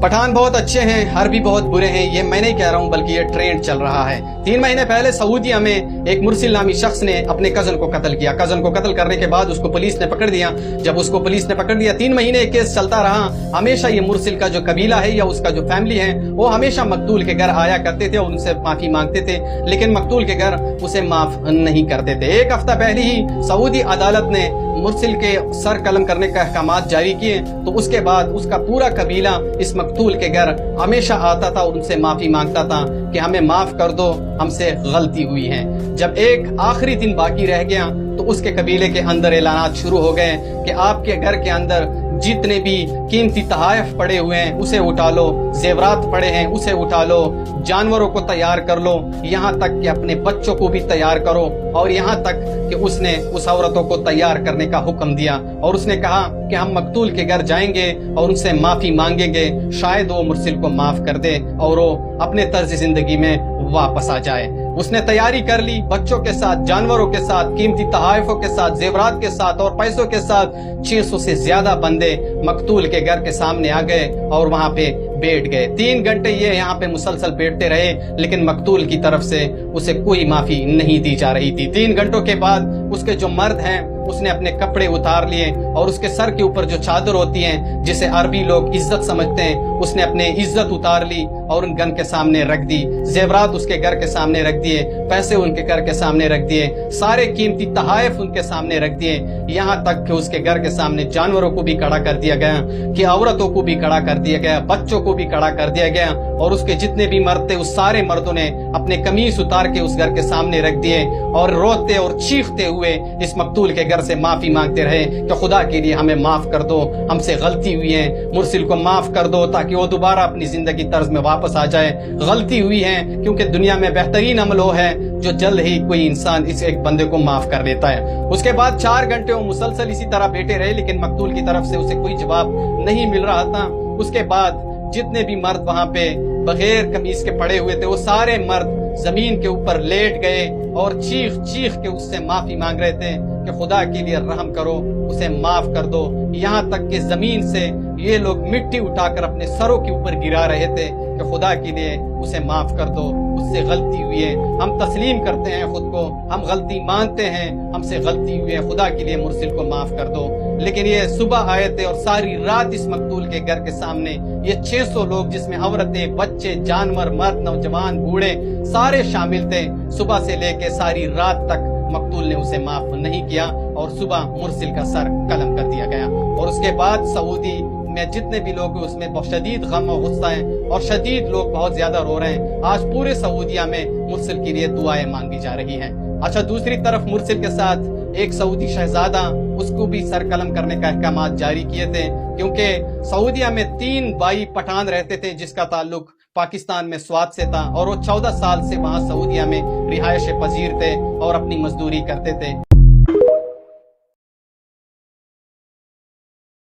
पठान बहुत अच्छे हैं, अरबी बहुत बुरे हैं, ये मैं नहीं कह रहा हूँ बल्कि ये ट्रेंड चल रहा है। 3 महीने पहले सऊदीया में एक मुरसिल नामी शख्स ने अपने कजन को कत्ल किया। कजन को कत्ल करने के बाद उसको पुलिस ने पकड़ दिया। जब उसको पुलिस ने पकड़ दिया 3 महीने केस चलता रहा। हमेशा ये मुरसिल का जो कबीला है या उसका जो फैमिली है वो हमेशा मकतूल के घर आया करते थे और उनसे माफी मांगते थे, लेकिन मकतूल के घर उसे माफ नहीं करते थे। 1 हफ्ता पहले ही सऊदी अदालत ने मुरसिल के सर कलम करने का अहकामात जारी किए, तो उसके बाद उसका पूरा कबीला इस मकतूल के घर हमेशा आता था और उनसे माफी मांगता था कि हमें माफ कर दो, हमसे गलती हुई है। जब एक आखिरी दिन बाकी रह गया तो उसके कबीले के अंदर ऐलानात शुरू हो गए कि आपके घर के अंदर जितने भी कीमती तहाइफ पड़े हुए हैं उसे उठा लो, जेवरात पड़े हैं उसे उठा लो, जानवरों को तैयार कर लो, यहाँ तक कि अपने बच्चों को भी तैयार करो। और यहाँ तक कि उसने उस औरतों को तैयार करने का हुक्म दिया और उसने कहा कि हम मकतूल के घर जाएंगे और उनसे माफी मांगेंगे, शायद वो मुरसिल को माफ कर दे और वो अपने तर्ज जिंदगी में वापस आ जाए। उसने तैयारी कर ली, बच्चों के साथ, जानवरों के साथ, कीमती तहाइफों के साथ, जेवरात के साथ और पैसों के साथ। 600 से ज्यादा बंदे मकतूल के घर के सामने आ गए और वहां पे बैठ गए। 3 घंटे ये यहाँ पे मुसलसल बैठते रहे, लेकिन मकतूल की तरफ से उसे कोई माफी नहीं दी जा रही थी। 3 घंटों के बाद उसके जो मर्द हैं उसने अपने कपड़े उतार लिए और उसके सर के ऊपर जो चादर होती है जिसे अरबी लोग इज्जत समझते हैं, उसने अपने इज्जत उतार ली और उन गन के सामने रख दी। जेवरात उसके घर के सामने रख दिए, पैसे उनके घर के सामने रख दिए, सारे कीमती तहाइफ उनके सामने रख दिए। यहाँ तक कि उसके घर के सामने जानवरों को भी खड़ा कर दिया गया, कि औरतों को भी खड़ा कर दिया गया, बच्चों को भी खड़ा कर दिया गया। और उसके जितने भी मर्द थे उस सारे मर्दों ने अपने कमीज उतार के उस घर के सामने रख दिए और रोते और चीखते हुए इस मकतूल के घर से माफी मांगते रहे कि खुदा के लिए हमें माफ कर दो, हमसे गलती हुई है, मुरसिल को माफ कर दो ताकि वो दोबारा अपनी जिंदगी तर्ज में वापस आ जाए। गलती हुई है क्योंकि दुनिया में बेहतरीन अमल वो है जो जल्द ही कोई इंसान इस एक बंदे को माफ कर देता है। उसके बाद 4 घंटे वो मुसलसल इसी तरह बैठे रहे, लेकिन मकतूल की तरफ से उसे कोई जवाब नहीं मिल रहा था। उसके बाद जितने भी मर्द वहां पे बगैर कमीज के पड़े हुए थे वो सारे मर्द जमीन के ऊपर लेट गए और चीख चीख के उससे माफी मांग रहे थे कि खुदा के लिए रहम करो, उसे माफ कर दो। यहाँ तक कि जमीन से ये लोग मिट्टी उठाकर अपने सरों के ऊपर गिरा रहे थे कि खुदा के लिए उसे माफ कर दो, उससे गलती हुई है। हम तस्लीम करते हैं खुद को, हम गलती मानते हैं, हमसे गलती हुई है, खुदा के लिए मुरसिल को माफ कर दो। लेकिन ये सुबह आए थे और सारी रात इस मकतूल के घर के सामने ये 600 लोग, जिसमें औरतें, बच्चे, जानवर, मर्द, नौजवान, बूढ़े सारे शामिल थे, सुबह से लेके सारी रात तक मकतूल ने उसे माफ नहीं किया और सुबह मुरसिल का सर कलम कर दिया गया। और उसके बाद सऊदी में जितने भी लोग हैं उसमें बहुत शदीद गम और गुस्सा है और शदीद लोग बहुत ज्यादा रो रहे हैं। आज पूरे सऊदिया में मुरसिल के लिए दुआएं मांगी जा रही हैं। अच्छा, दूसरी तरफ मुरसिल के साथ एक सऊदी शहजादा, उसको भी सर कलम करने का अहकामात जारी किए थे, क्योंकि सऊदिया में 3 बाई पठान रहते थे जिसका ताल्लुक पाकिस्तान में स्वात से था और वो 14 साल से वहां सऊदिया में रिहायश पजीर थे और अपनी मजदूरी करते थे।